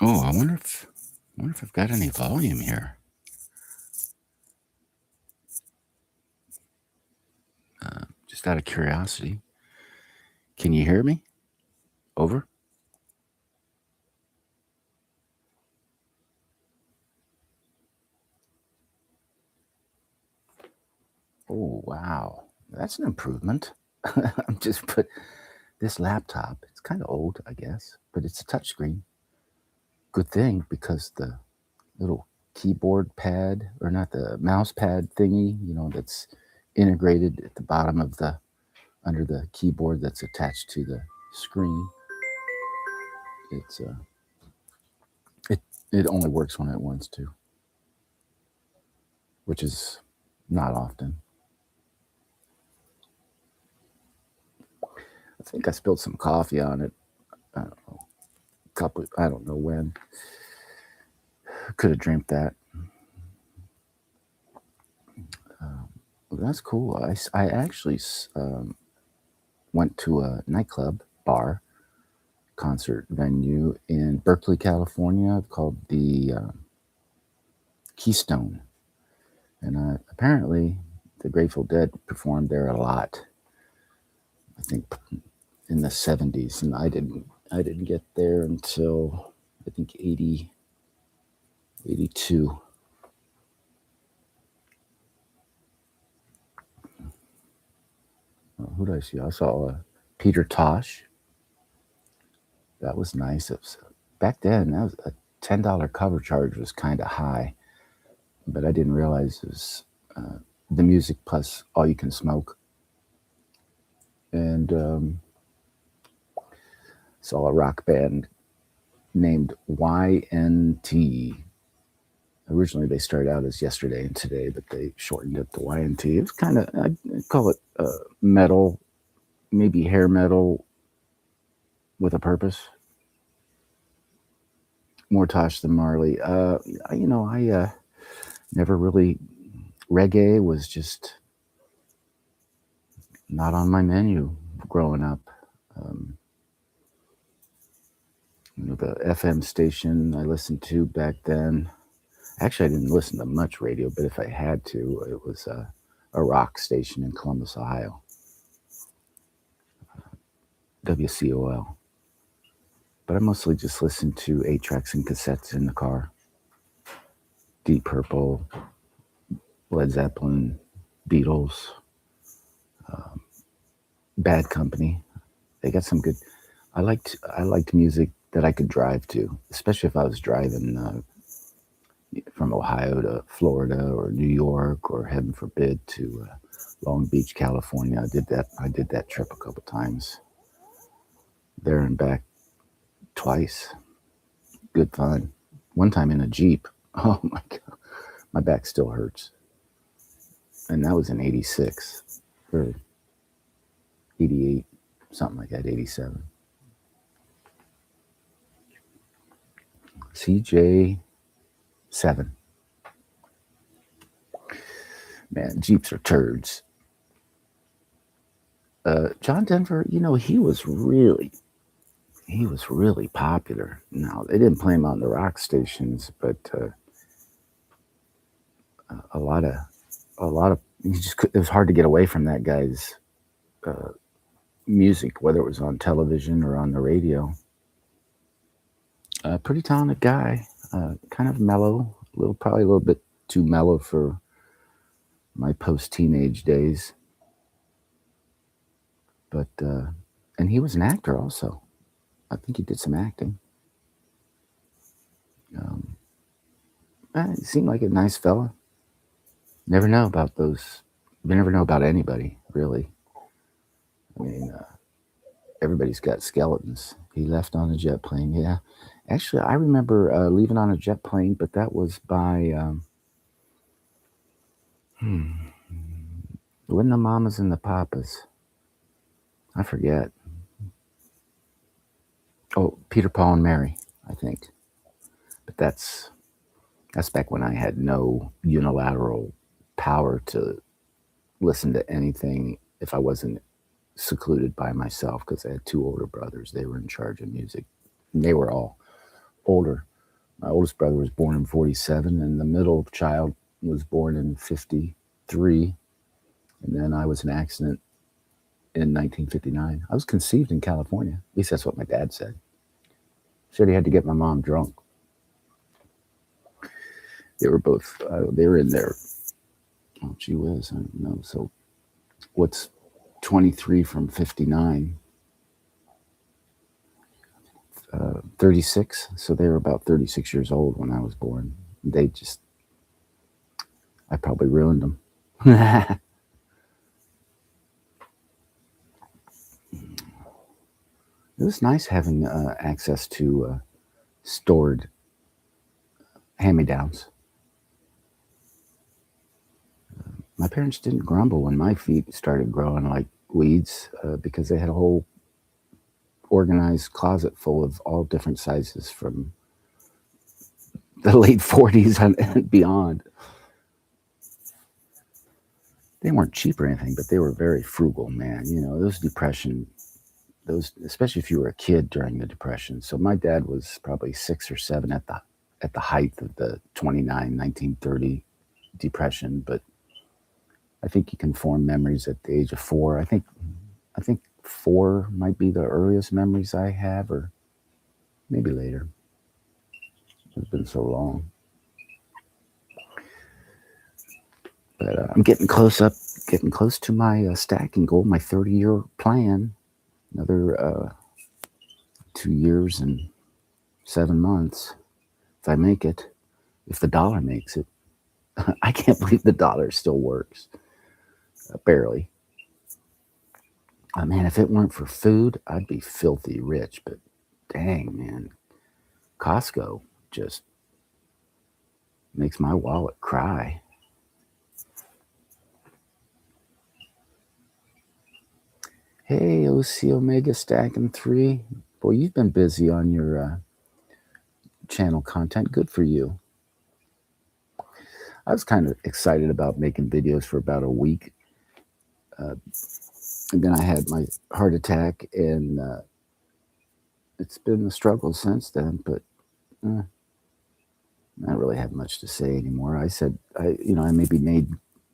Oh, I wonder if I've got any volume here. Just out of curiosity. Can you hear me? Over? Oh, wow. That's an improvement. I'm just put this laptop, it's kind of old, I guess, but it's a touchscreen. Good thing because the little keyboard pad, or not, the mouse pad thingy, that's integrated at the bottom of the under the keyboard that's attached to the screen. It's it it only works when it wants to, which is not often. I think I spilled some coffee on it. I don't know, I don't know when. Could have drank that. Well, that's cool. I actually went to a nightclub bar concert venue in Berkeley, California, called the Keystone, and apparently the Grateful Dead performed there a lot. I think in the 70s, and I didn't get there until I think 80, 82. Who did I see? I saw Peter Tosh. That was nice. It was, back then, that was a $10 cover charge was kind of high, but I didn't realize it was the music plus all you can smoke. And saw a rock band named YNT. Originally, they started out as Yesterday and Today, but they shortened it to YNT. It was kind of, I'd call it metal, maybe hair metal with a purpose. More Tosh than Marley. I never really, reggae was just not on my menu growing up. The FM station I listened to back then, actually, I didn't listen to much radio, but if I had to, it was a rock station in Columbus, Ohio. WCOL. But I mostly just listened to 8-tracks and cassettes in the car. Deep Purple, Led Zeppelin, Beatles, Bad Company. They got some good. I liked music that I could drive to, especially if I was driving from Ohio to Florida or New York or, heaven forbid, to Long Beach, California. I did that trip a couple times. There and back twice. Good fun. One time in a Jeep. Oh my God. My back still hurts. And that was in 86 or 88, something like that, 87. CJ7. Man, Jeeps are turds. John Denver, he was really popular. Now, they didn't play him on the rock stations, but a lot of, it was hard to get away from that guy's music, whether it was on television or on the radio. Pretty talented guy, kind of mellow, probably a little bit too mellow for my post-teenage days. But, and he was an actor also. I think he did some acting. He seemed like a nice fella. Never know about those. You never know about anybody, really. I mean, everybody's got skeletons. He left on a jet plane, yeah. Actually, I remember leaving on a jet plane, but that was by, when the Mamas and the Papas. I forget. Oh, Peter, Paul, and Mary, I think. But that's back when I had no unilateral power to listen to anything if I wasn't secluded by myself, because I had 2 older brothers. They were in charge of music. And they were all older. My oldest brother was born in 47, and the middle child was born in 53. And then I was an accident in 1959. I was conceived in California. At least that's what my dad said. Said he had to get my mom drunk. They were both, they were in there. Oh, gee whiz, I don't know. So what's 23 from 59? 36. So they were about 36 years old when I was born. I probably ruined them. It was nice having access to stored hand-me-downs. My parents didn't grumble when my feet started growing like weeds because they had a whole organized closet full of all different sizes from the late 40s and beyond. They weren't cheap or anything, but they were very frugal, man. Those, especially if you were a kid during the Depression. So my dad was probably 6 or 7 at the height of the 1930 Depression, but I think you can form memories at the age of 4. I think 4 might be the earliest memories I have, or maybe later. It's been so long. But I'm getting close to my stacking goal, my 30-year plan. Another 2 years and 7 months, if I make it, if the dollar makes it. I can't believe the dollar still works. Barely. Man, if it weren't for food, I'd be filthy rich. But dang, man, Costco just makes my wallet cry. Hey, OC Omega Stacking 3. Boy, you've been busy on your channel content. Good for you. I was kind of excited about making videos for about a week. And then I had my heart attack, and it's been a struggle since then, but I don't really have much to say anymore. I said, I maybe made,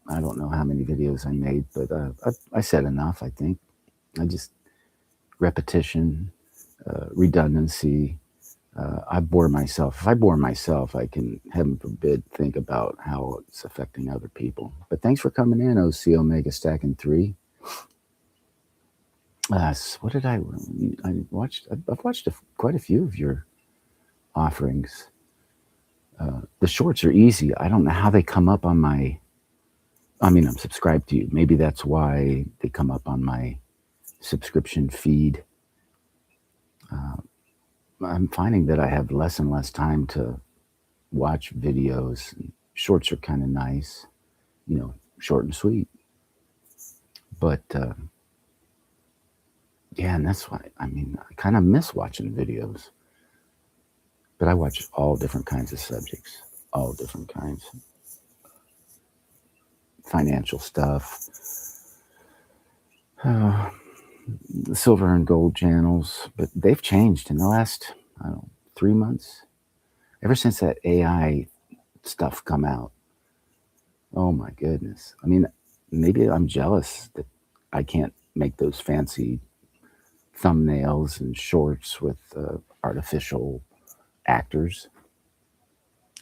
I don't know how many videos I made, but I said enough, I think. I just, repetition, redundancy. I bore myself. If I bore myself, I can, heaven forbid, think about how it's affecting other people. But thanks for coming in, OC Omega Stacking 3. What did I watched? I've watched quite a few of your offerings. The shorts are easy. I don't know how they come up on my. I mean, I'm subscribed to you. Maybe that's why they come up on my subscription feed. I'm finding that I have less and less time to watch videos. Shorts are kind of nice, short and sweet. But yeah, and that's why, I kind of miss watching videos. But I watch all different kinds of subjects, all different kinds. Financial stuff, the silver and gold channels, but they've changed in the last, 3 months. Ever since that AI stuff come out. Oh my goodness. Maybe I'm jealous that I can't make those fancy thumbnails and shorts with artificial actors.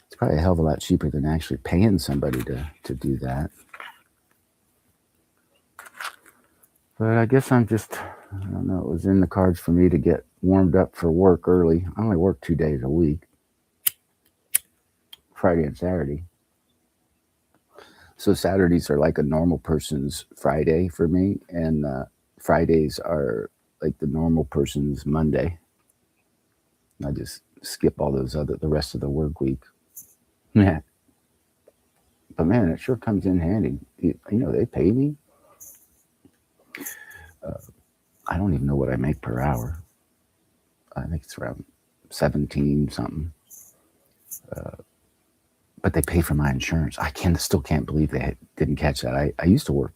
It's probably a hell of a lot cheaper than actually paying somebody to do that. But I guess I don't know, it was in the cards for me to get warmed up for work early. I only work 2 days a week, Friday and Saturday. So Saturdays are like a normal person's Friday for me, and Fridays are like the normal person's Monday. I just skip all the rest of the work week. Yeah. But man, it sure comes in handy. They pay me. I don't even know what I make per hour. I think it's around 17 something. But they pay for my insurance. I still can't believe they didn't catch that. I used to work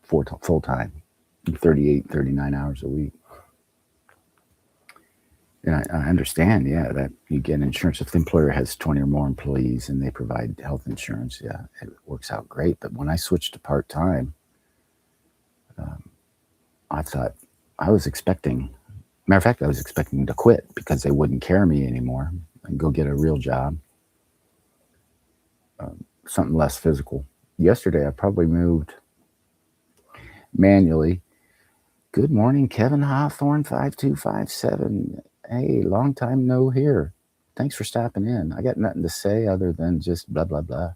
full time, 38, 39 hours a week. And I understand, yeah, that you get insurance. If the employer has 20 or more employees and they provide health insurance, yeah, it works out great. But when I switched to part-time, I thought I was expecting, matter of fact, I was expecting to quit because they wouldn't carry me anymore and go get a real job, something less physical. Yesterday, I probably moved manually. Good morning, Kevin Hawthorne, 5257. Hey, long time no here. Thanks for stopping in. I got nothing to say other than just blah, blah, blah.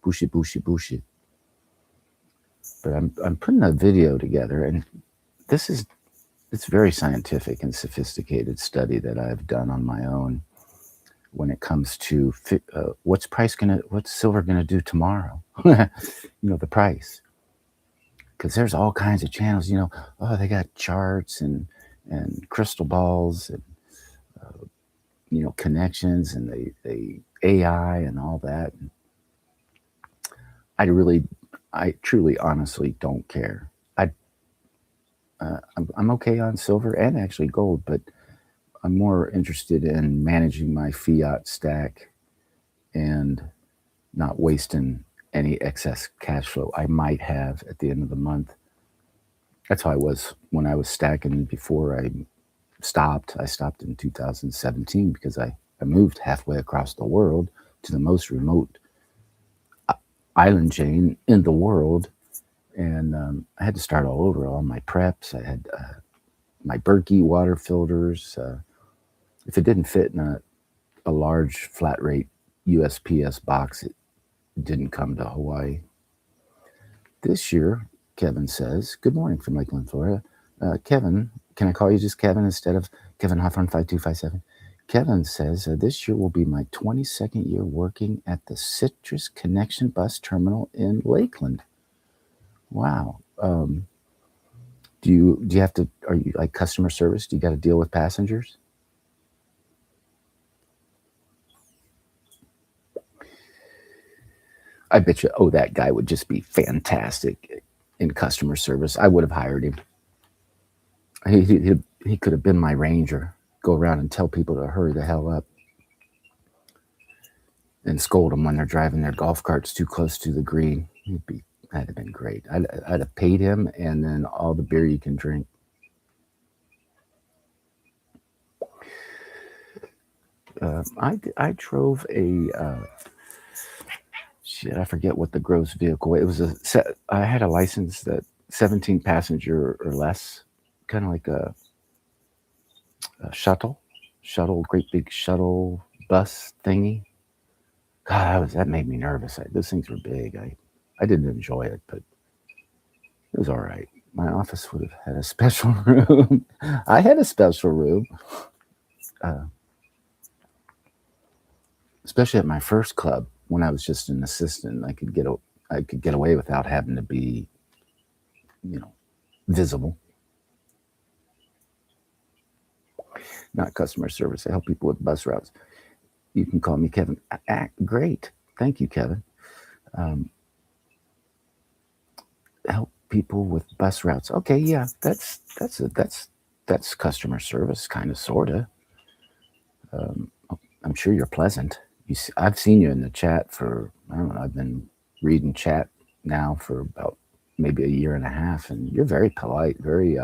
Bullshit, bullshit, bullshit. But I'm putting a video together, and it's very scientific and sophisticated study that I've done on my own when it comes to what's silver gonna do tomorrow? The price. Because there's all kinds of channels, they got charts and crystal balls and connections, and they AI and all that. I truly, honestly don't care. I'm okay on silver and actually gold, but I'm more interested in managing my fiat stack and not wasting any excess cash flow I might have at the end of the month. That's how I was when I was stacking before I stopped. I stopped in 2017 because I moved halfway across the world to the most remote island chain in the world. And I had to start all over, all my preps. I had my Berkey water filters. If it didn't fit in a large flat rate USPS box, it didn't come to Hawaii. This year, Kevin says, good morning from Lakeland, Florida. Kevin, can I call you just Kevin instead of Kevin Hawthorne 5257? Kevin says, this year will be my 22nd year working at the Citrus Connection Bus Terminal in Lakeland. Wow. Do you have to, are you like customer service? Do you got to deal with passengers? I bet you, oh, that guy would just be fantastic in customer service. I would have hired him. He could have been my ranger, go around and tell people to hurry the hell up and scold them when they're driving their golf carts too close to the green. That'd have been great. I'd have paid him and then all the beer you can drink. I drove a shit. I forget what the gross vehicle. It was I had a license that 17 passenger or less, kind of like a shuttle, great big shuttle bus thingy. God, that made me nervous. Those things were big. I didn't enjoy it, but it was all right. My office would have had a special room. I had a special room. Especially at my first club when I was just an assistant, I could get away without having to be, visible. Not customer service. I help people with bus routes. You can call me Kevin. Great, thank you, Kevin. Help people with bus routes. Okay, yeah, that's customer service, kind of, sorta. I'm sure you're pleasant. I've seen you in the chat for, I don't know, I've been reading chat now for about maybe a year and a half, and you're very polite, very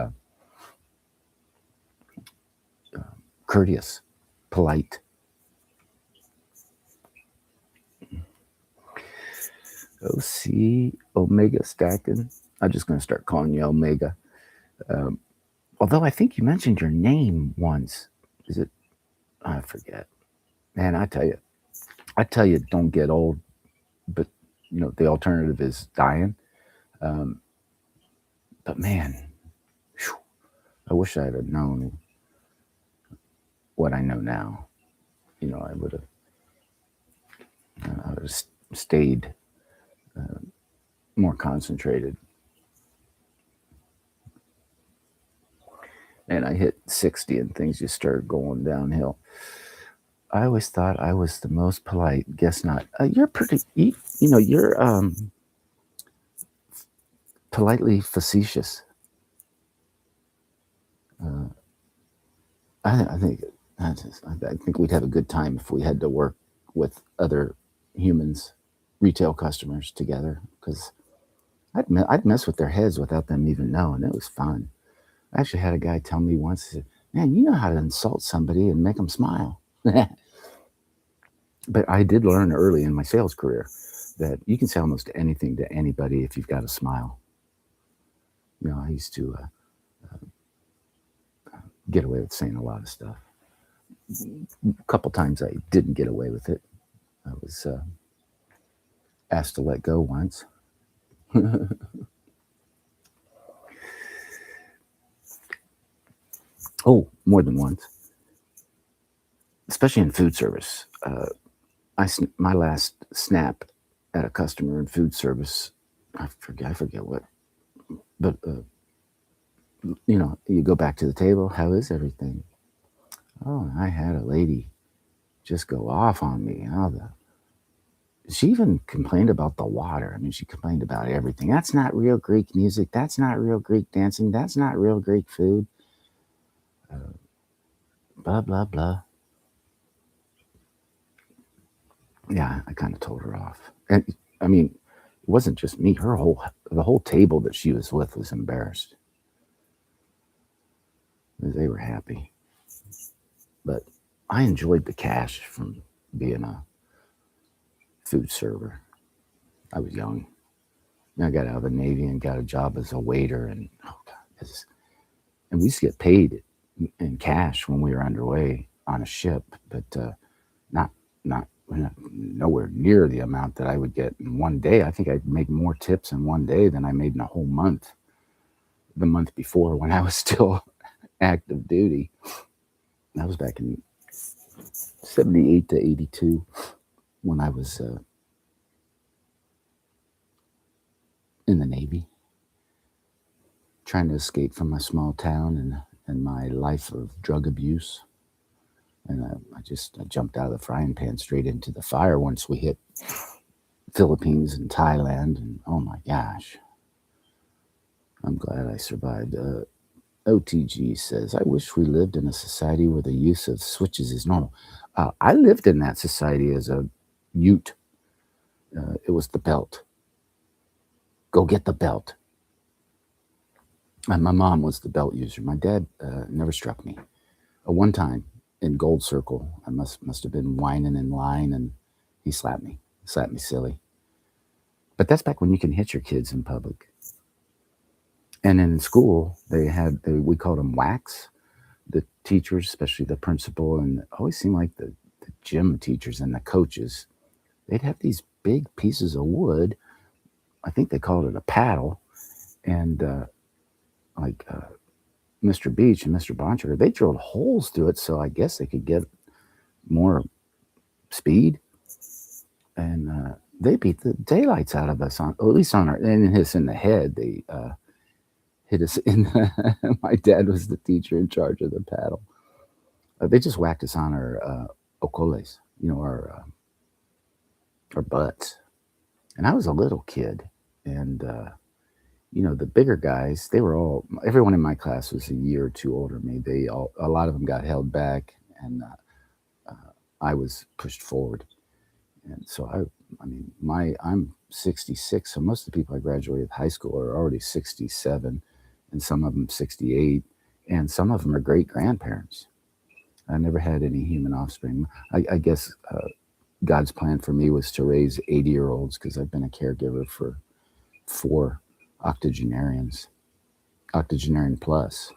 courteous, polite. OC Omega stacking. I'm just going to start calling you Omega. Although I think you mentioned your name once. Is it? I forget. Man, I tell you, don't get old, but the alternative is dying. But man, whew, I wish I'd have known what I know now. I would have stayed more concentrated. And I hit 60 and things just started going downhill. I always thought I was the most polite. Guess not. You're pretty, you're politely facetious. I think we'd have a good time if we had to work with other humans, retail customers together, because I'd mess with their heads without them even knowing. It was fun. I actually had a guy tell me once, he said, "Man, you know how to insult somebody and make them smile." But I did learn early in my sales career that you can say almost anything to anybody if you've got a smile. I used to get away with saying a lot of stuff. A couple times I didn't get away with it. I was asked to let go once. Oh, more than once. Especially in food service. My last snap at a customer in food service, I forget what, but you go back to the table. How is everything? Oh, I had a lady just go off on me. She even complained about the water. I mean, she complained about everything. That's not real Greek music. That's not real Greek dancing. That's not real Greek food. Blah, blah, blah. Yeah, I kind of told her off. And I mean, it wasn't just me. The whole table that she was with was embarrassed. They were happy. But I enjoyed the cash from being a food server. I was young. I got out of the Navy and got a job as a waiter, and oh god, and we used to get paid in cash when we were underway on a ship, but not not nowhere near the amount that I would get in one day. I think I'd make more tips in one day than I made in a whole month. The month before, when I was still active duty, that was back in '78 to '82 when I was in the Navy, trying to escape from my small town and my life of drug abuse. And I jumped out of the frying pan straight into the fire once we hit Philippines and Thailand. And oh my gosh, I'm glad I survived. OTG says, I wish we lived in a society where the use of switches is normal. I lived in that society as a Ute. It was the belt. Go get the belt. And my mom was the belt user. My dad never struck me. One time in Gold Circle, I must have been whining in line, and he slapped me silly. But that's back when you can hit your kids in public. And in school, we called them whacks. The teachers, especially the principal, and it always seemed like the gym teachers and the coaches, they'd have these big pieces of wood. I think they called it a paddle, and Mr. Beach and Mr. Boncher, they drilled holes through it, so I guess they could get more speed. And they beat the daylights out of us, at least on our, and hit us in the head. They hit us in the, my dad was the teacher in charge of the paddle. They just whacked us on our ocoles, our butts. And I was a little kid, and the bigger guys, everyone in my class was a year or two older than me. A lot of them got held back, and I was pushed forward. And so I'm 66, so most of the people I graduated high school are already 67, and some of them 68, and some of them are great grandparents. I never had any human offspring. I guess God's plan for me was to raise 80-year-olds, because I've been a caregiver for 4 octogenarian plus.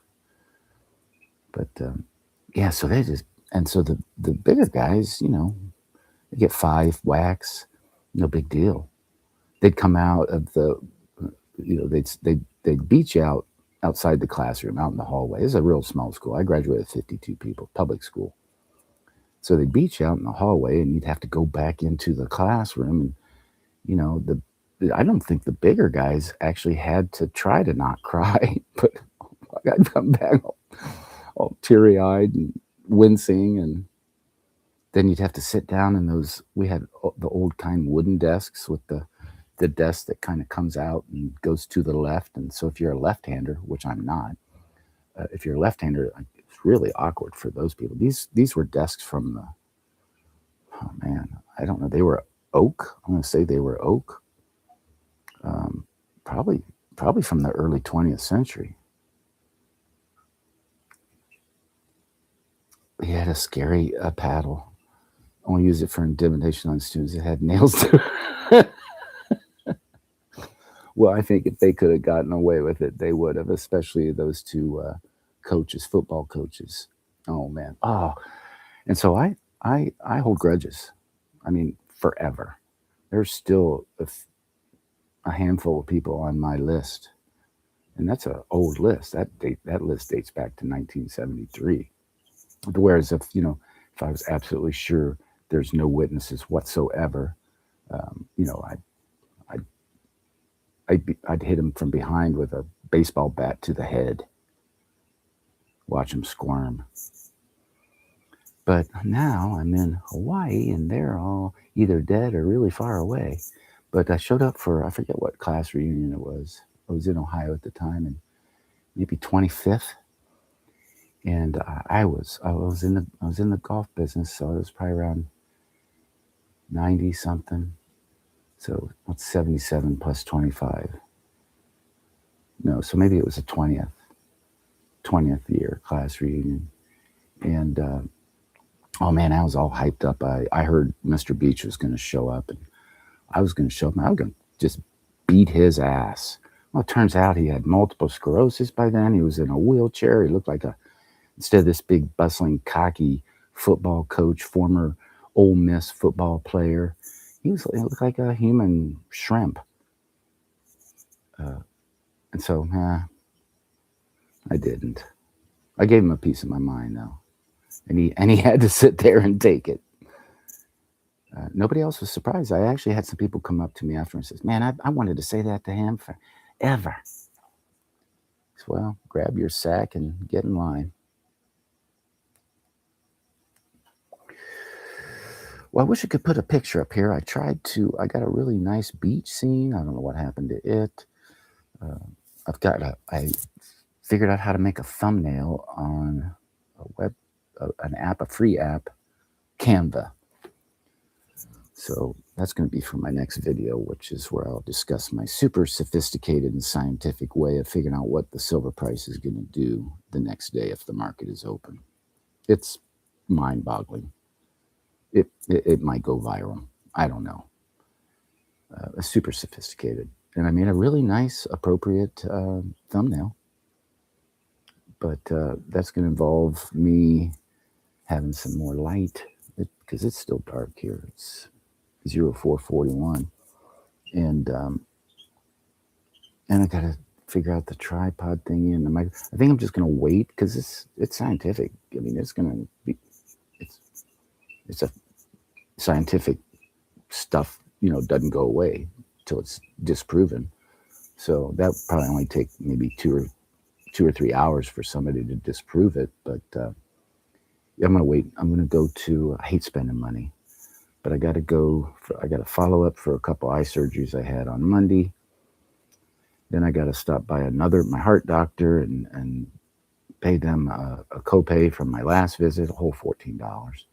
But yeah, so the bigger guys, they get 5 whacks, no big deal. They'd come out of they'd beat you outside the classroom, out in the hallway. It's a real small school. I graduated with 52 people, public school. So they'd beat you out in the hallway, and you'd have to go back into the classroom. And I don't think the bigger guys actually had to try to not cry, but I'd come back all teary-eyed and wincing, and then you'd have to sit down in those. We had the old kind wooden desks with the desk that kind of comes out and goes to the left. And so if you're a left-hander, which I'm not, if you're a left-hander, it's really awkward for those people. These were desks from oh man, I don't know. They were oak. I'm going to say they were oak. Probably from the early 20th century. He had a scary paddle. I won't use it for intimidation on students. It had nails to it. Well, I think if they could have gotten away with it, they would have, especially those 2 coaches, football coaches. Oh man. Oh, and so I hold grudges. I mean, forever. There's still a handful of people on my list, and that's an old list. That list dates back to 1973. Whereas if I was absolutely sure there's no witnesses whatsoever, I'd hit him from behind with a baseball bat to the head. Watch him squirm. But now I'm in Hawaii, and they're all either dead or really far away. But I showed up for, I forget what class reunion it was. I was in Ohio at the time, and maybe 25th. And I was in the golf business, so it was probably around 90 something. So what's 77 plus 25? No, so maybe it was the 20th 20th year class reunion. And oh man, I was all hyped up. I heard Mr. Beach was going to show up, and I was going to show up, and I was going to just beat his ass. Well, it turns out he had multiple sclerosis by then. He was in a wheelchair. He looked like instead of this big, bustling, cocky football coach, former Ole Miss football player, he looked like a human shrimp. And so, I didn't. I gave him a piece of my mind, though. And he had to sit there and take it. Nobody else was surprised. I actually had some people come up to me after and says, "Man, I wanted to say that to him forever." So, well, grab your sack and get in line. Well, I wish I could put a picture up here. I got a really nice beach scene. I don't know what happened to it. I figured out how to make a thumbnail on a free app, Canva. So that's going to be for my next video, which is where I'll discuss my super sophisticated and scientific way of figuring out what the silver price is going to do the next day if the market is open. It's mind-boggling. It might go viral. I don't know. Super sophisticated. And I made a really nice, appropriate thumbnail. But that's going to involve me having some more light because it's still dark here. It's 0441. And I got to figure out the tripod thing and the mic. I think I'm just going to wait because it's scientific. I mean, it's a scientific stuff, doesn't go away until it's disproven. So that probably only take maybe 2 or 3 hours for somebody to disprove it. But I'm going to wait. I'm going to go to, I hate spending money, but I got to follow up for a couple eye surgeries I had on Monday. Then I got to stop by my heart doctor and pay them a copay from my last visit, a whole $14.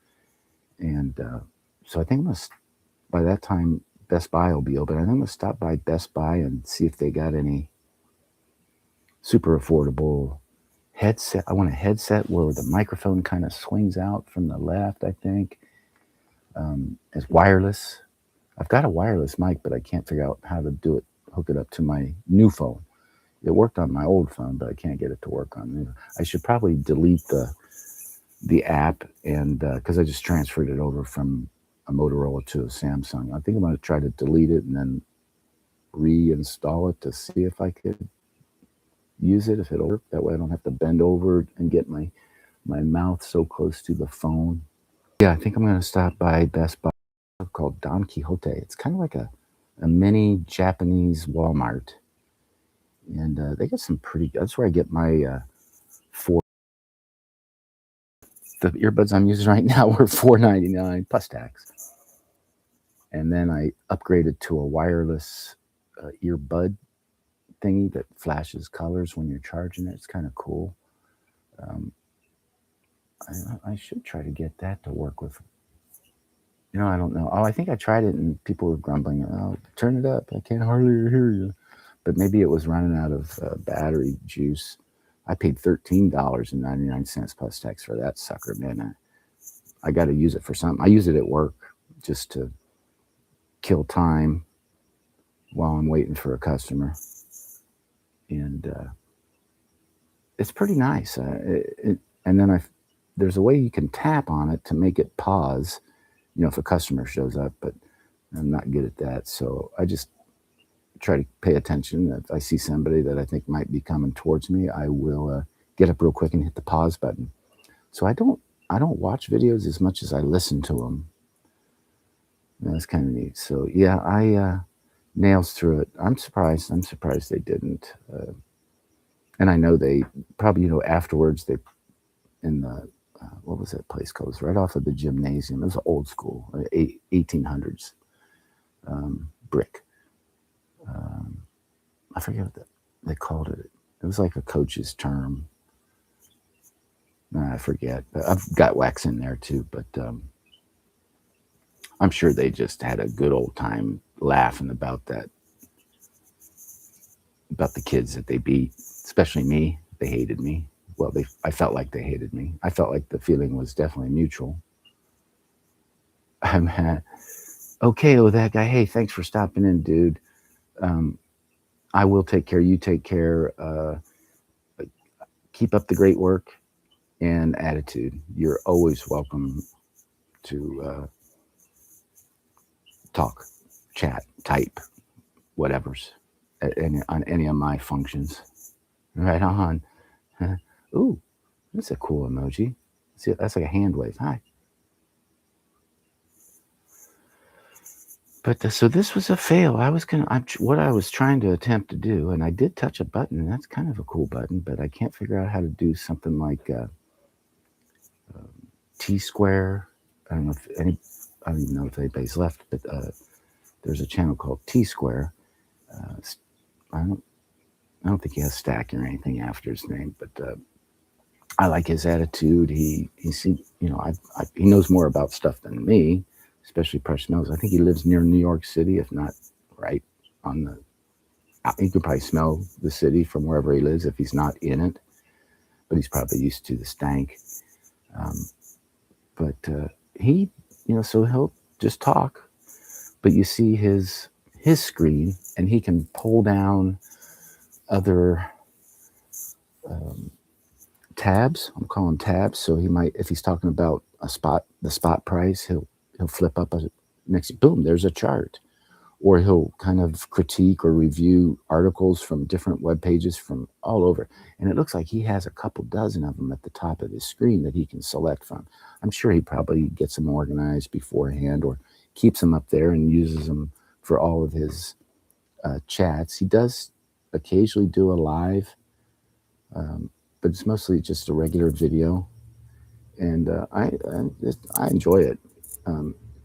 And so I think by that time, Best Buy will be open. I think I'm going to stop by Best Buy and see if they got any super affordable headset. I want a headset where the microphone kind of swings out from the left, I think. It's wireless. I've got a wireless mic, but I can't figure out how to do it, hook it up to my new phone. It worked on my old phone, but I can't get it to work on new. I should probably delete the app and because I just transferred it over from a Motorola to a Samsung. I think I'm going to try to delete it and then reinstall it to see if I could use it, if it'll work. That way I don't have to bend over and get my mouth so close to the phone. Yeah, I think I'm going to stop by Best Buy called Don Quixote. It's kind of like a mini Japanese Walmart. And they got some that's where I get my the earbuds I'm using right now were $4.99 plus tax. And then I upgraded to a wireless earbud thingy that flashes colors when you're charging it. It's kind of cool. I should try to get that to work with. I don't know. Oh, I think I tried it and people were grumbling. "Oh, turn it up. I can't hardly hear you." But maybe it was running out of battery juice. I paid $13.99 plus tax for that sucker, man. I got to use it for something. I use it at work just to kill time while I'm waiting for a customer. And it's pretty nice. And then there's a way you can tap on it to make it pause, if a customer shows up, but I'm not good at that. So I just try to pay attention. If I see somebody that I think might be coming towards me, I will get up real quick and hit the pause button. So I don't watch videos as much as I listen to them. That's kind of neat. So yeah, I nails through it. I'm surprised they didn't. And I know they probably, afterwards they in the what was that place called? It was right off of the gymnasium. It was old school, 1800s brick. I forget what they called it. It was like a coach's term. I forget. I've got wax in there too, but I'm sure they just had a good old time laughing about that, about the kids that they beat, especially me. They hated me. well, I felt like they hated me. I felt like the feeling was definitely mutual. I'm okay, oh, that guy. Hey, thanks for stopping in, dude. Um, I will take care. You take care. Keep up the great work and attitude. You're always welcome to talk, chat, type, whatever's on any of my functions. Right on. Ooh, that's a cool emoji. See, that's like a hand wave. Hi. But so this was a fail. What I was trying to attempt to do, and I did touch a button, and that's kind of a cool button, but I can't figure out how to do something like T-Square. I don't know if any, I don't even know if anybody's left, but there's a channel called T-Square. I don't think he has stacking or anything after his name, but I like his attitude. He he knows more about stuff than me, especially Precious Mills. I think he lives near New York City, if not right on the. You could probably smell the city from wherever he lives if he's not in it, but he's probably used to the stank. Um, but he, so he'll just talk, but you see his screen, and he can pull down other tabs. I'm calling tabs. So he might, if he's talking about the spot price, he'll flip up a next. Boom, there's a chart. Or he'll kind of critique or review articles from different web pages from all over. And it looks like he has a couple dozen of them at the top of his screen that he can select from. I'm sure he probably gets them organized beforehand or keeps them up there and uses them for all of his chats. He does occasionally do a live, but it's mostly just a regular video. And I enjoy it.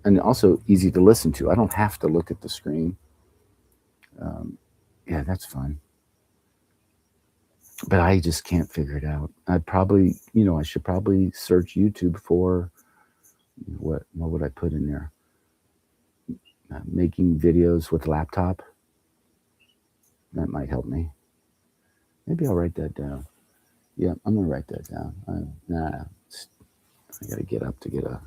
And also easy to listen to. I don't have to look at the screen. Yeah, that's fun. But I just can't figure it out. I should probably search YouTube for what would I put in there? Making videos with laptop. That might help me. Maybe I'll write that down. Yeah, I'm gonna write that down. I gotta get up to get a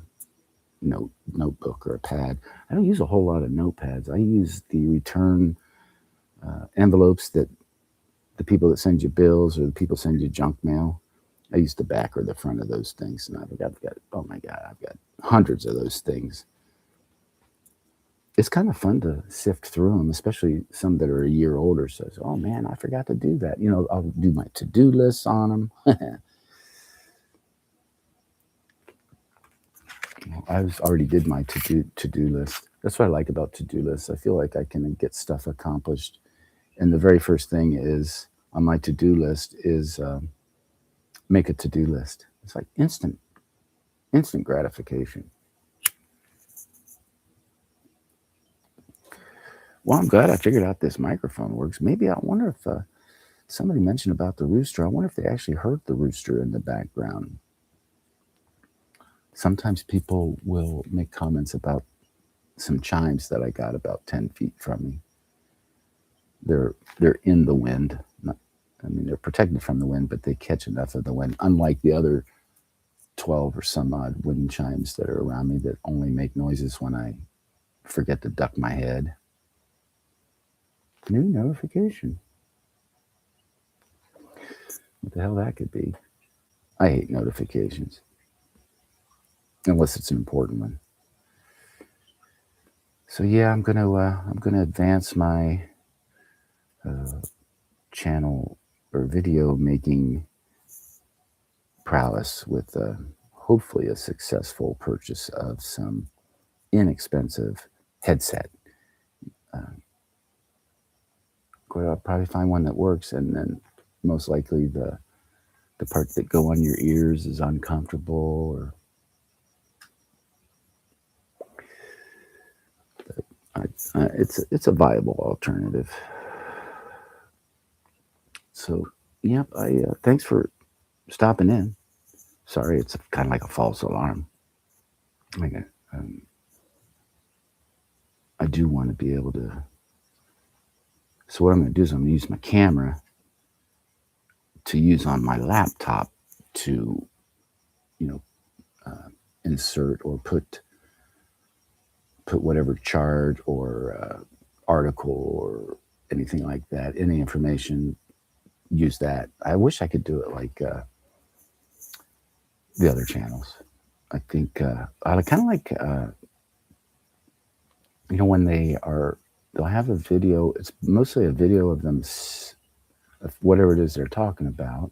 notebook or a pad. I don't use a whole lot of notepads. I use the return envelopes that the people that send you bills or the people send you junk mail. I use the back or the front of those things, and I've got oh my god, I've got hundreds of those things. It's kind of fun to sift through them, especially some that are a year older. So, oh man, I forgot to do that. I'll do my to-do lists on them. I already did my to-do list. That's what I like about to-do lists. I feel like I can get stuff accomplished. And the very first thing is on my to-do list is make a to-do list. It's like instant gratification. Well, I'm glad I figured out this microphone works. Maybe I wonder if somebody mentioned about the rooster. I wonder if they actually heard the rooster in the background. Sometimes people will make comments about some chimes that I got about 10 feet from me. They're in the wind. They're protected from the wind, but they catch enough of the wind, unlike the other 12 or some odd wind chimes that are around me that only make noises when I forget to duck my head. New notification. What the hell that could be? I hate notifications. Unless it's an important one. So yeah, I'm gonna advance my channel or video making prowess with hopefully a successful purchase of some inexpensive headset. I'll probably find one that works, and then most likely the parts that go on your ears is uncomfortable, or it's a viable alternative. So, yep. Thanks for stopping in. Sorry, it's kind of like a false alarm. I do want to be able to. So what I'm going to do is I'm going to use my camera to use on my laptop to, you know, insert or put whatever chart or article or anything like that, any information, use that. I wish I could do it like the other channels. I think I kind of like, when they'll have a video. It's mostly a video of them, of whatever it is they're talking about.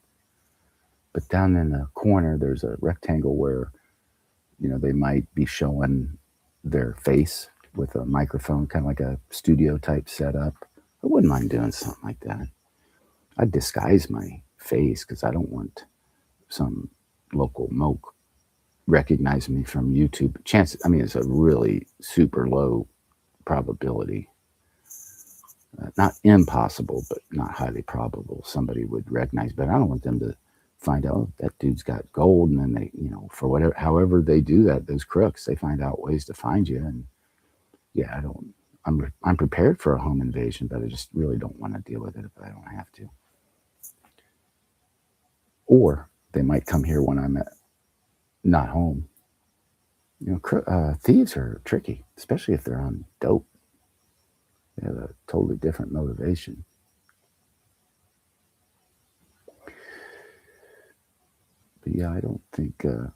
But down in the corner, there's a rectangle where, they might be showing their face with a microphone, kind of like a studio type setup. I wouldn't mind doing something like that. I'd disguise my face because I don't want some local moke recognizing me from YouTube. Chances, it's a really super low probability. Not impossible, but not highly probable. Somebody would recognize, but I don't want them to find out that dude's got gold, and then they, for whatever, however they do that, those crooks, they find out ways to find you. And yeah, I'm prepared for a home invasion, but I just really don't want to deal with it if I don't have to. Or they might come here when I'm not home. Thieves are tricky, especially if they're on dope. They have a totally different motivation. But yeah, I don't think I'm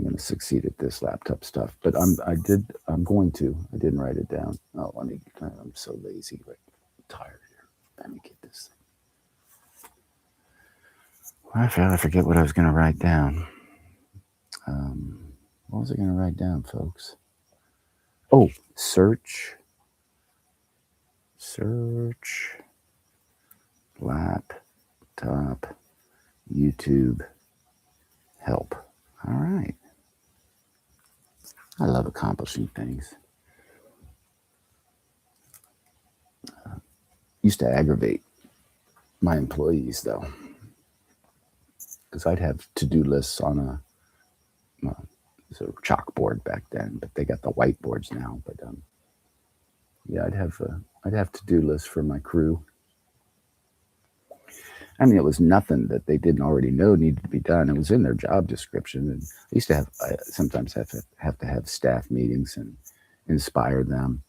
going to succeed at this laptop stuff. But I'm going to. I didn't write it down. Oh, I'm so lazy. Right, I'm tired here. Let me get this thing. I forget what I was going to write down. What was I going to write down, folks? Oh, search laptop YouTube help. All right. I love accomplishing things. Used to aggravate my employees, though, because I'd have to-do lists on a chalkboard back then, but they got the whiteboards now. But yeah, I'd have to-do lists for my crew. It was nothing that they didn't already know needed to be done. It was in their job description. And I used to sometimes have to have staff meetings and inspire them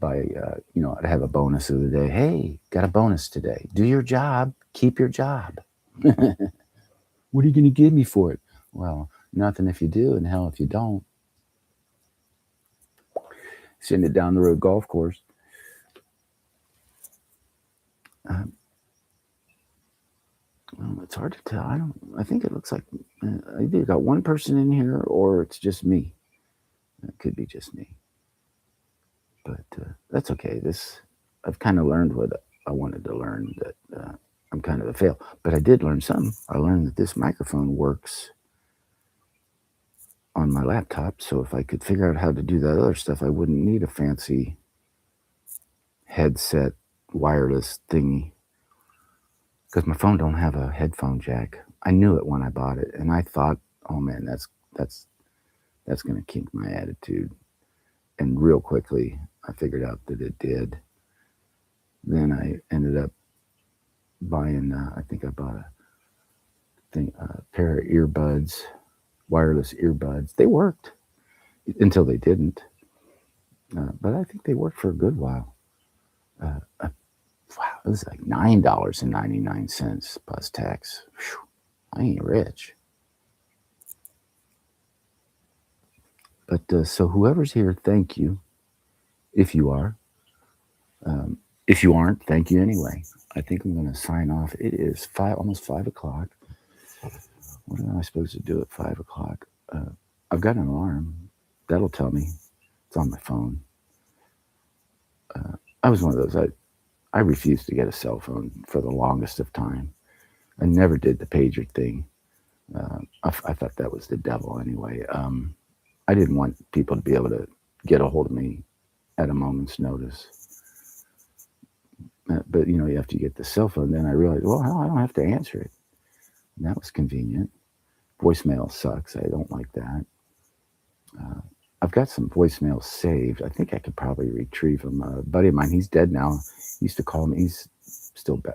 by, I'd have a bonus of the day. Hey, got a bonus today. Do your job. Keep your job. What are you going to give me for it? Well, nothing if you do, and hell if you don't. Send it down the road golf course. Well, it's hard to tell. I think it looks like I either got one person in here or it's just me. It could be just me. But that's okay. I've kind of learned what I wanted to learn, that I'm kind of a fail. But I did learn something. I learned that this microphone works on my laptop. So if I could figure out how to do that other stuff, I wouldn't need a fancy headset wireless thingy. Because my phone don't have a headphone jack. I knew it when I bought it, and I thought, oh man, that's going to kink my attitude. And real quickly, I figured out that it did. Then I ended up buying. I think I bought a pair of earbuds, wireless earbuds. They worked until they didn't, but I think they worked for a good while. Wow, it was like $9.99 plus tax. Whew, I ain't rich. But so whoever's here, thank you. If you are. If you aren't, thank you anyway. I think I'm going to sign off. It is almost 5 o'clock. What am I supposed to do at 5 o'clock? I've got an alarm. That'll tell me. It's on my phone. I was one of those. I refused to get a cell phone for the longest of time. I never did the pager thing. I thought that was the devil anyway. I didn't want people to be able to get a hold of me at a moment's notice. But, you have to get the cell phone. Then I realized, well, hell, I don't have to answer it. And that was convenient. Voicemail sucks. I don't like that. I've got some voicemails saved. I think I could probably retrieve them. A buddy of mine, he's dead now. He used to call me. He's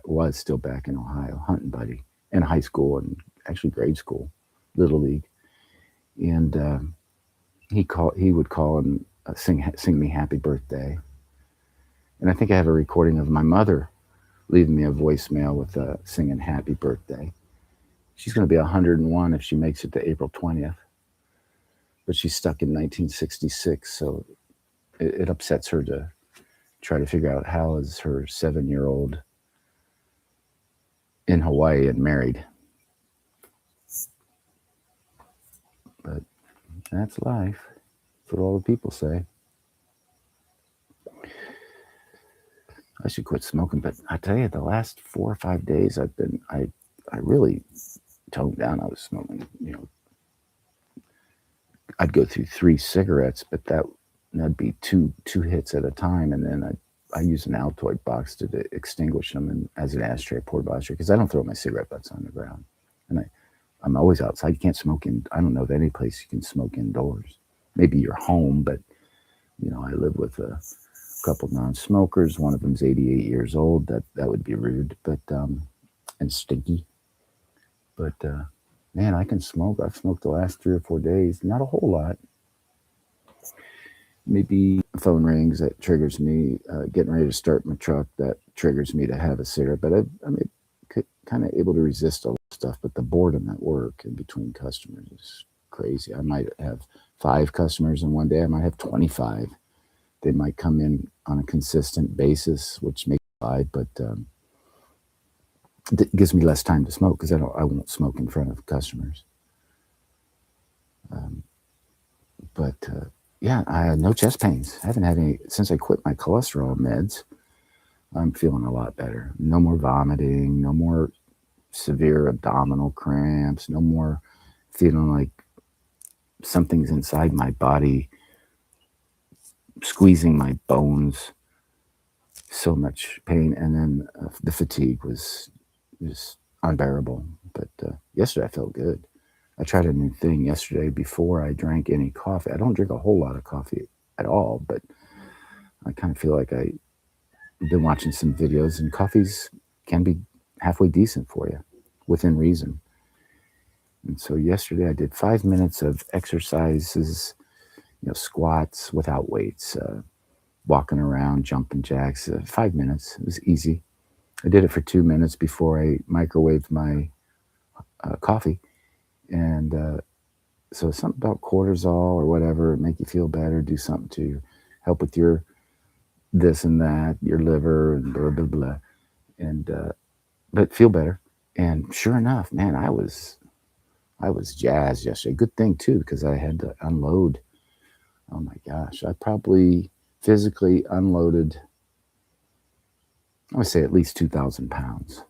was still back in Ohio, hunting buddy in high school and actually grade school, little league, and he would call and sing me happy birthday. And I think I have a recording of my mother leaving me a voicemail with singing happy birthday. She's going to be 101 if she makes it to April 20th, but she's stuck in 1966, so it upsets her to try to figure out how is her 7-year-old in Hawaii and married. But that's life. That's what all the people say. I should quit smoking, but I tell you, the last 4 or 5 days I really toned down. I was smoking, I'd go through 3 cigarettes, but that'd be two hits at a time, and then I use an Altoid box to extinguish them and as an ashtray, portable ashtray, because I don't throw my cigarette butts on the ground, and I'm always outside. You can't smoke I don't know of any place you can smoke indoors. Maybe your home, but I live with a couple non-smokers. One of them's 88 years old. That would be rude, but and stinky. But man, I can smoke. I've smoked the last 3 or 4 days. Not a whole lot. Maybe phone rings, that triggers me. Getting ready to start my truck, that triggers me to have a cigarette. But I'm kind of able to resist all that stuff. But the boredom at work and between customers is crazy. I might have 5 customers in one day. I might have 25. They might come in on a consistent basis, which makes it 5, but it gives me less time to smoke because I won't smoke in front of customers. But yeah, I had no chest pains. I haven't had any since I quit my cholesterol meds. I'm feeling a lot better. No more vomiting, no more severe abdominal cramps, no more feeling like something's inside my body squeezing my bones. So much pain, and then the fatigue was just unbearable. But yesterday I felt good. I tried a new thing yesterday before I drank any coffee. I don't drink a whole lot of coffee at all, but I kind of feel like I've been watching some videos, and coffees can be halfway decent for you within reason. And so yesterday I did 5 minutes of exercises, squats without weights, walking around, jumping jacks, 5 minutes. It was easy. I did it for 2 minutes before I microwaved my coffee. And so something about cortisol or whatever, make you feel better, do something to help with your this and that, your liver and blah, blah, blah. And, but feel better. And sure enough, man, I was jazzed yesterday. Good thing too, because I had to unload. Oh my gosh, I probably physically unloaded, I would say at least 2,000 pounds.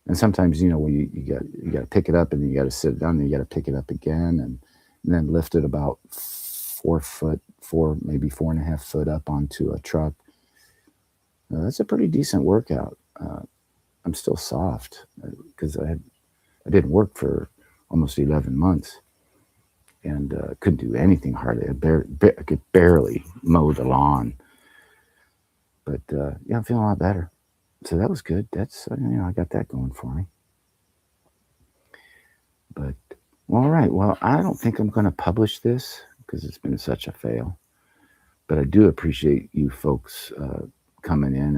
And sometimes, when you got to pick it up and then you got to sit it down and you got to pick it up again and then lift it about 4 maybe 4.5 foot up onto a truck. That's a pretty decent workout. I'm still soft because I didn't work for almost 11 months and couldn't do anything hardly. I could barely mow the lawn. But yeah, I'm feeling a lot better. So that was good. That's, I got that going for me. But, well, all right. Well, I don't think I'm going to publish this because it's been such a fail. But I do appreciate you folks coming in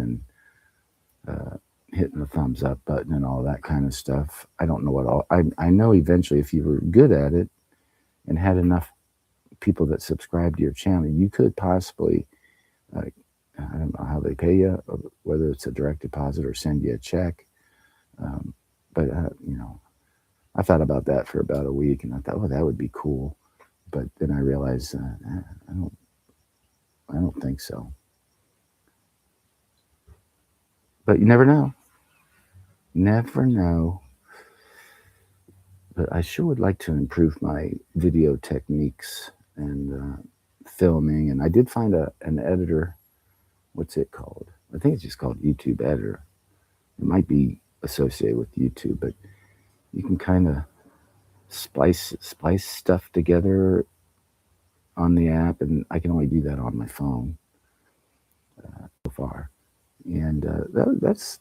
and hitting the thumbs up button and all that kind of stuff. I don't know what all, I know eventually if you were good at it and had enough people that subscribe to your channel, you could possibly, I don't know how they pay you, whether it's a direct deposit or send you a check. But, I thought about that for about a week and I thought, oh, that would be cool. But then I realized I don't think so. But you never know. Never know. But I sure would like to improve my video techniques and filming. And I did find an editor. What's it called? I think it's just called YouTube Editor. It might be associated with YouTube, but you can kind of splice stuff together on the app, and I can only do that on my phone so far. And that's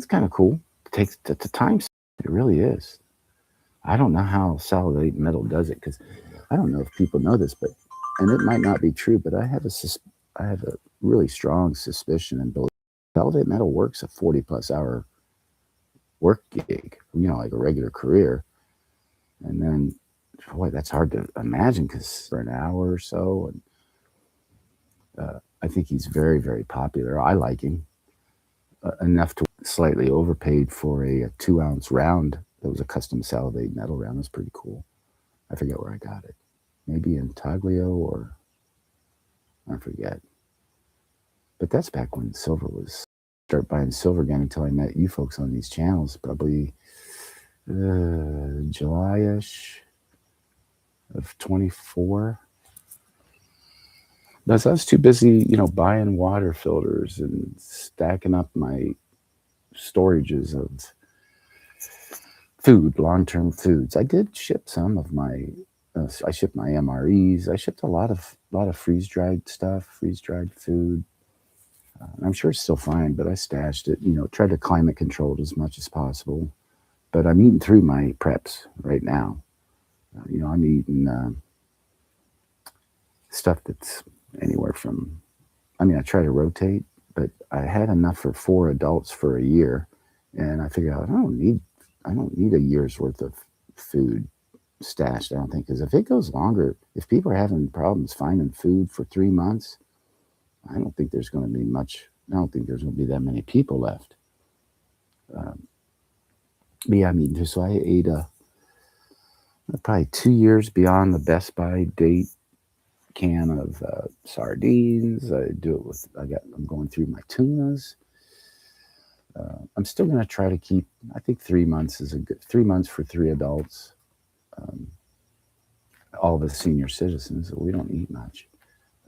kind of cool. It takes the time. It really is. I don't know how salivate metal does it because I don't know if people know this, but and it might not be true, but I have a really strong suspicion and belief salivate metal works a 40+ hour work gig, like a regular career, and then boy, that's hard to imagine because for an hour or so, and I think he's very, very popular. I like him enough to slightly overpaid for a 2 ounce round. That was a custom salivate metal round. That's pretty cool. I forget where I got it. Maybe in Taglio or I forget. But that's back when silver was start buying silver again until I met you folks on these channels, probably July-ish of 24. Because I was too busy, buying water filters and stacking up my storages of food, long-term foods. I did ship some of my. I shipped my MREs. I shipped a lot of freeze-dried stuff, freeze-dried food. I'm sure it's still fine, but I stashed it. Tried to climate control it as much as possible. But I'm eating through my preps right now. I'm eating stuff that's anywhere from. I mean, I try to rotate, but I had enough for 4 adults for a year, and I figured out I don't need a year's worth of food stashed. I don't think because if it goes longer, if people are having problems finding food for 3 months, I don't think there's going to be much. I don't think there's going to be that many people left. But yeah, I mean, so I ate probably 2 years beyond the Best By date can of sardines. I do it with. I'm going through my tunas. I'm still going to try to keep. I think 3 months is a good 3 months for 3 adults. Um, all of us senior citizens, we don't eat much.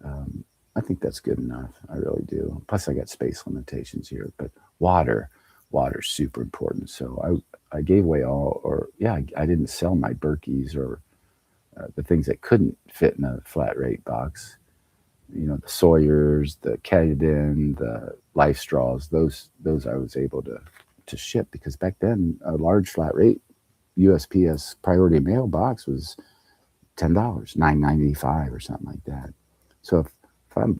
I think that's good enough. I really do. Plus, I got space limitations here, but water's super important. So I gave away all, or yeah, I didn't sell my Berkeys or the things that couldn't fit in a flat rate box. The Sawyers, the Cadden, the Life Straws. Those I was able to ship because back then a large flat rate USPS priority mail box was $10, $9.95 or something like that. So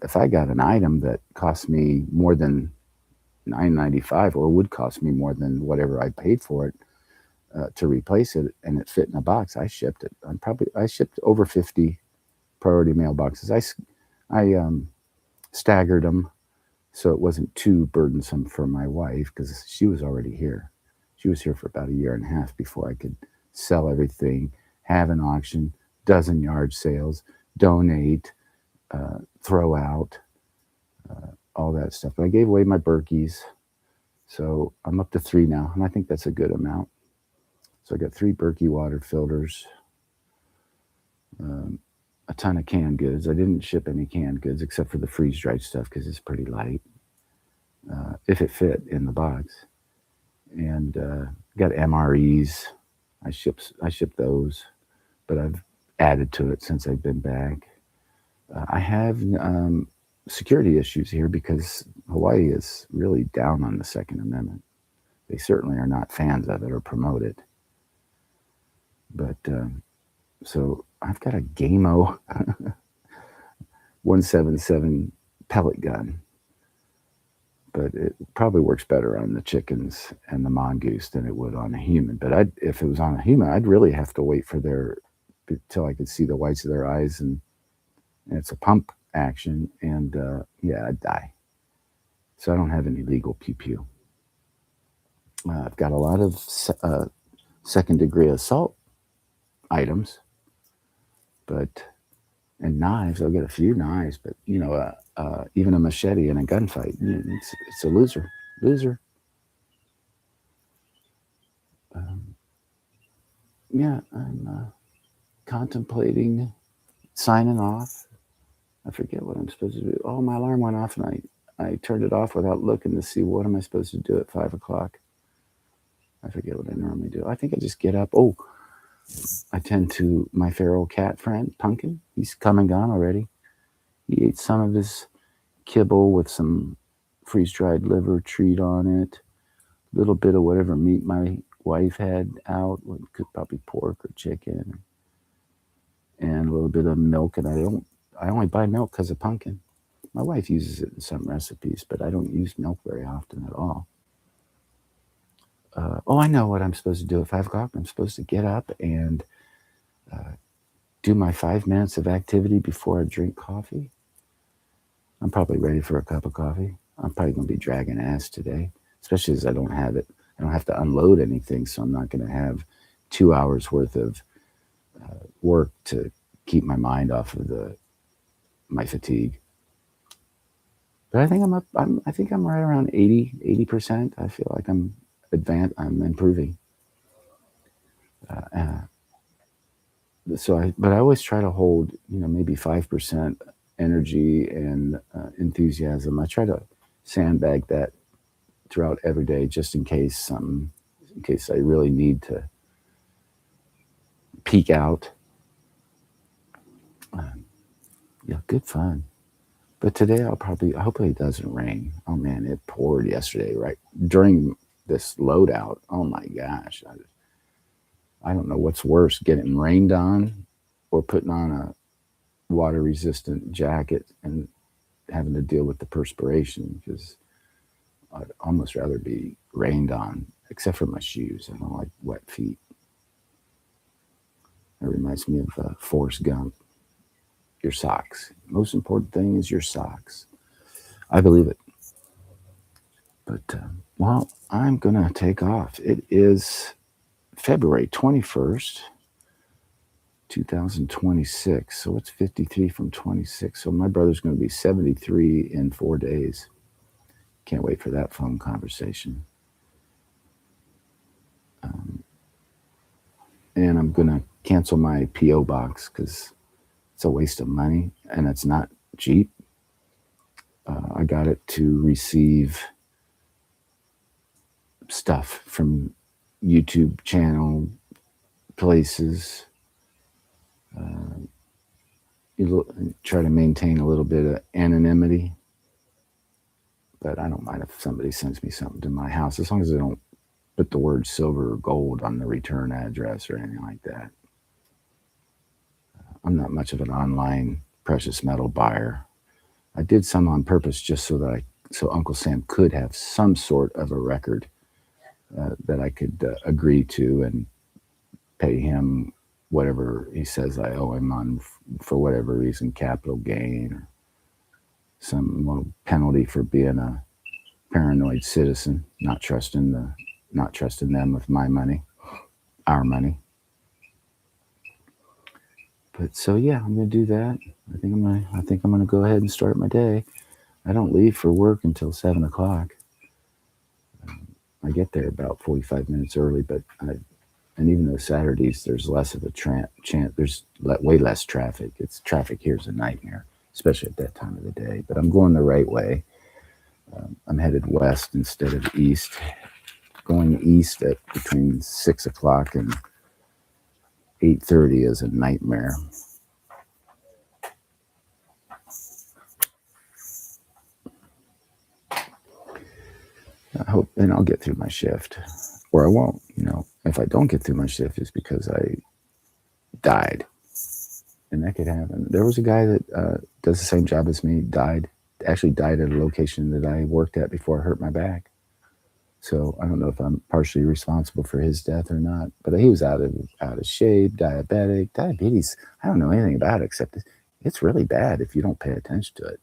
if I got an item that cost me more than $9.95 or would cost me more than whatever I paid for it to replace it, and it fit in a box, I shipped it. I shipped over 50 priority mail boxes. I staggered them so it wasn't too burdensome for my wife because she was already here. She was here for about a year and a half before I could sell everything, have an auction, dozen yard sales, donate, throw out, all that stuff. But I gave away my Berkeys, so I'm up to 3 now, and I think that's a good amount. So I got 3 Berkey water filters, a ton of canned goods. I didn't ship any canned goods except for the freeze-dried stuff because it's pretty light, if it fit in the box. And got MREs. I ship those, but I've added to it since I've been back. I have security issues here because Hawaii is really down on the Second Amendment. They certainly are not fans of it or promote it. But so I've got a Gamo 177 pellet gun, but it probably works better on the chickens and the mongoose than it would on a human. But if it was on a human, I'd really have to wait for till I could see the whites of their eyes, and it's a pump action, and yeah, I'd die. So I don't have any legal pew pew. I've got a lot of second degree assault items, but and knives. I'll get a few knives, but even a machete in a gunfight, it's a loser. Um, yeah, I'm contemplating signing off. I forget what I'm supposed to do. Oh, my alarm went off, and I turned it off without looking to see what am I supposed to do at 5 o'clock. I forget what I normally do. I think I just get up. Oh, I tend to my feral cat friend, Pumpkin. He's come and gone already. He ate some of his kibble with some freeze-dried liver treat on it, a little bit of whatever meat my wife had out, could probably pork or chicken, and a little bit of milk. And I only buy milk because of pumpkin. My wife uses it in some recipes, but I don't use milk very often at all. Oh, I know what I'm supposed to do at 5 o'clock. I'm supposed to get up and uh, do my 5 minutes of activity before I drink coffee. I'm probably ready for a cup of coffee. I'm probably going to be dragging ass today, especially as I don't have it. I don't have to unload anything, so I'm not going to have 2 hours worth of work to keep my mind off of my fatigue. But I think I'm up. I think I'm right around 80%. I feel like I'm advanced. I'm improving. Uh, but I always try to hold, maybe 5% energy and enthusiasm. I try to sandbag that throughout every day, just in case I really need to peak out. Um, yeah, good fun. But today hopefully it doesn't rain. Oh man, it poured yesterday, right during this loadout. Oh my gosh, I don't know what's worse, getting rained on, or putting on a water resistant jacket and having to deal with the perspiration, because I'd almost rather be rained on, except for my shoes. I don't like wet feet. It reminds me of Forrest Gump. Your socks. Most important thing is your socks. I believe it. But, well, I'm going to take off. It is February 21st, 2026. So it's 53 from 26. So my brother's going to be 73 in 4 days. Can't wait for that phone conversation. And I'm going to cancel my P.O. box because it's a waste of money and it's not cheap. I got it to receive stuff from YouTube channel places. You try to maintain a little bit of anonymity, but I don't mind if somebody sends me something to my house, as long as they don't put the word silver or gold on the return address or anything like that. I'm not much of an online precious metal buyer. I did some on purpose just so Uncle Sam could have some sort of a record that I could agree to and pay him whatever he says I owe him on, for whatever reason, capital gain or some little penalty for being a paranoid citizen, not trusting them with my money, our money. But so yeah, I'm gonna do that. I think I'm gonna go ahead and start my day. I don't leave for work until 7 o'clock. I get there about 45 minutes early, and even though Saturdays there's less of a chance, there's way less traffic. Traffic here's a nightmare, especially at that time of the day. But I'm going the right way. I'm headed west instead of east. Going east at between 6 o'clock and 8:30 is a nightmare. I hope, and I'll get through my shift, or I won't. If I don't get through my shift, it's because I died, and that could happen. There was a guy that does the same job as me. Actually died at a location that I worked at before I hurt my back. So I don't know if I'm partially responsible for his death or not. But he was out of shape, diabetes. I don't know anything about it except it's really bad if you don't pay attention to it.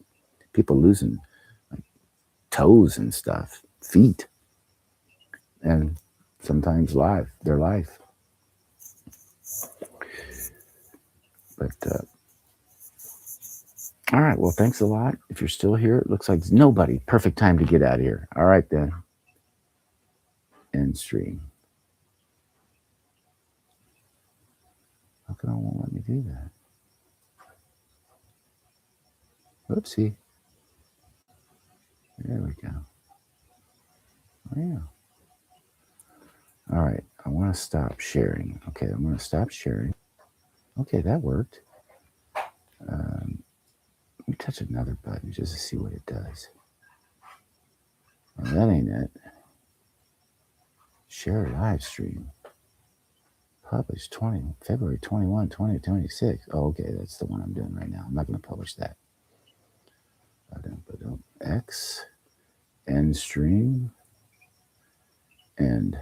People losing like toes and stuff, feet, and sometimes their life. But all right, well, thanks a lot. If you're still here, it looks like there's nobody. Perfect time to get out of here. All right then. End stream. How come it won't let me do that? Oopsie. There we go. Oh, yeah. All right. I want to stop sharing. Okay, I'm going to stop sharing. Okay, that worked. Let me touch another button just to see what it does. Well, that ain't it. Share live stream. Published February 21, 2026. Oh, okay, that's the one I'm doing right now. I'm not going to publish that. X, end stream, and